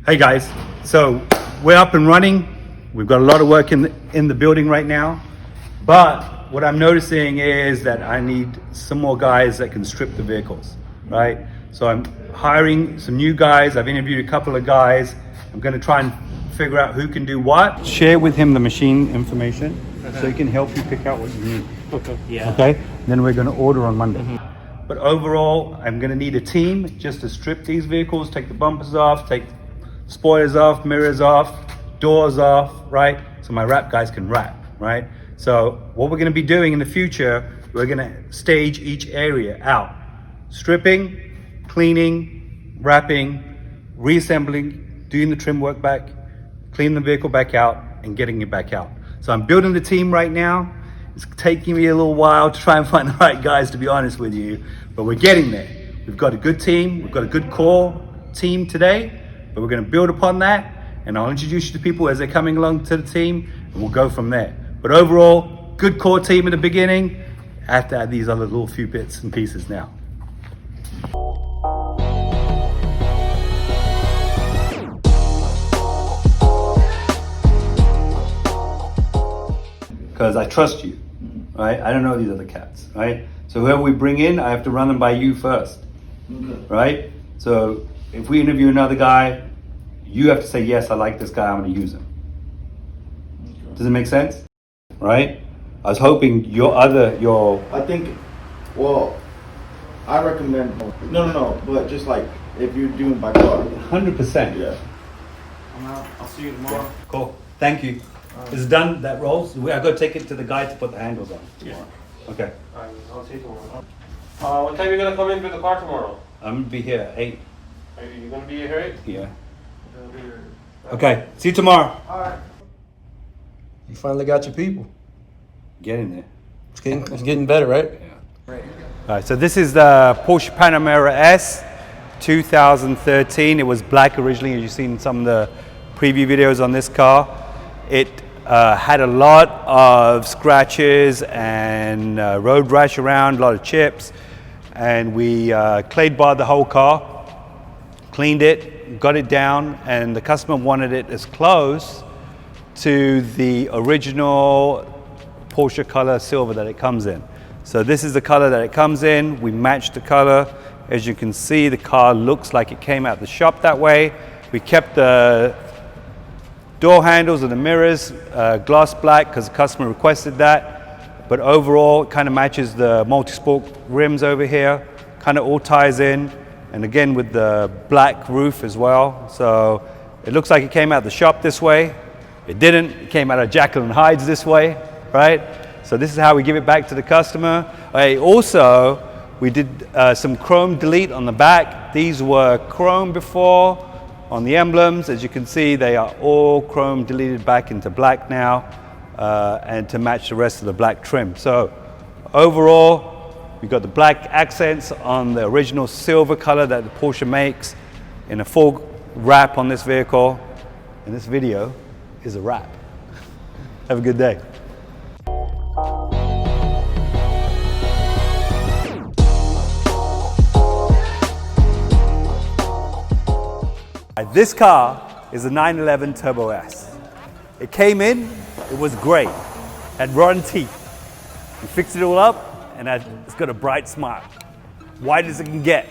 Hey guys, so we're up and running. We've got a lot of work in the building right now, but what I'm noticing is that I need some more guys that can strip the vehicles, right? So I'm hiring some new guys. I've interviewed a couple of guys. I'm going to try and figure out who can do what. Share with him the machine information so he can help you pick out what you need. Okay. Yeah. Okay? Then we're going to order on Monday. But overall, I'm going to need a team just to strip these vehicles, take the bumpers off, take spoilers off, mirrors off, doors off, right? So my wrap guys can wrap, right? So what we're going to be doing in the future, we're going to stage each area out. Stripping, cleaning, wrapping, reassembling, doing the trim work back, cleaning the vehicle back out, and getting it back out. So I'm building the team right now. It's taking me a little while to try and find the right guys, to be honest with you, but we're getting there. We've got a good team. We've got a good core team today, but we're going to build upon that, and I'll introduce you to people as they're coming along to the team, and we'll go from there. But overall, good core team in the beginning. I have to add these other little few bits and pieces now. Because I trust you, right? I don't know these other cats, right? So whoever we bring in, I have to run them by you first, right? So if we interview another guy, you have to say, yes, I like this guy, I'm gonna use him. Does it make sense? Right? I was hoping I think, well, I recommend, no, but just like, if you're doing by car. 100%. Yeah. I'm out. I'll see you tomorrow. Cool, thank you. Is it done, that rolls? I gotta take it to the guy to put the handles on. Yeah. Okay. I'll see you tomorrow. What time are you gonna come in for the car tomorrow? I'm gonna be here at 8. Are you gonna be here at 8? Yeah. Okay, see you tomorrow. Alright. You finally got your people. Get in there. It's getting better, right? All right, so this is the Porsche Panamera S 2013. It was black originally, as you've seen in some of the preview videos on this car. It had a lot of scratches and road rash around, a lot of chips, and we clay barred the whole car, cleaned it, got it down, and the customer wanted it as close to the original Porsche color silver that it comes in. So this is the color that it comes in. We matched the color. As you can see, the car looks like it came out the shop that way. We kept the door handles and the mirrors gloss black because the customer requested that. But overall, it kind of matches the multi-sport rims over here. Kind of all ties in. And again, with the black roof as well. So it looks like it came out the shop this way. It didn't. It came out of Jekyll and Hydes this way, right? So this is how we give it back to the customer. Also, we did some chrome delete on the back. These were chrome before on the emblems. As you can see, they are all chrome deleted back into black now, and to match the rest of the black trim. So overall, we've got the black accents on the original silver color that the Porsche makes in a full wrap on this vehicle. And this video is a wrap. Have a good day. This car is a 911 Turbo S. It came in, it was great, had rotten teeth. We fixed it all up, and it's got a bright smile. White as it can get.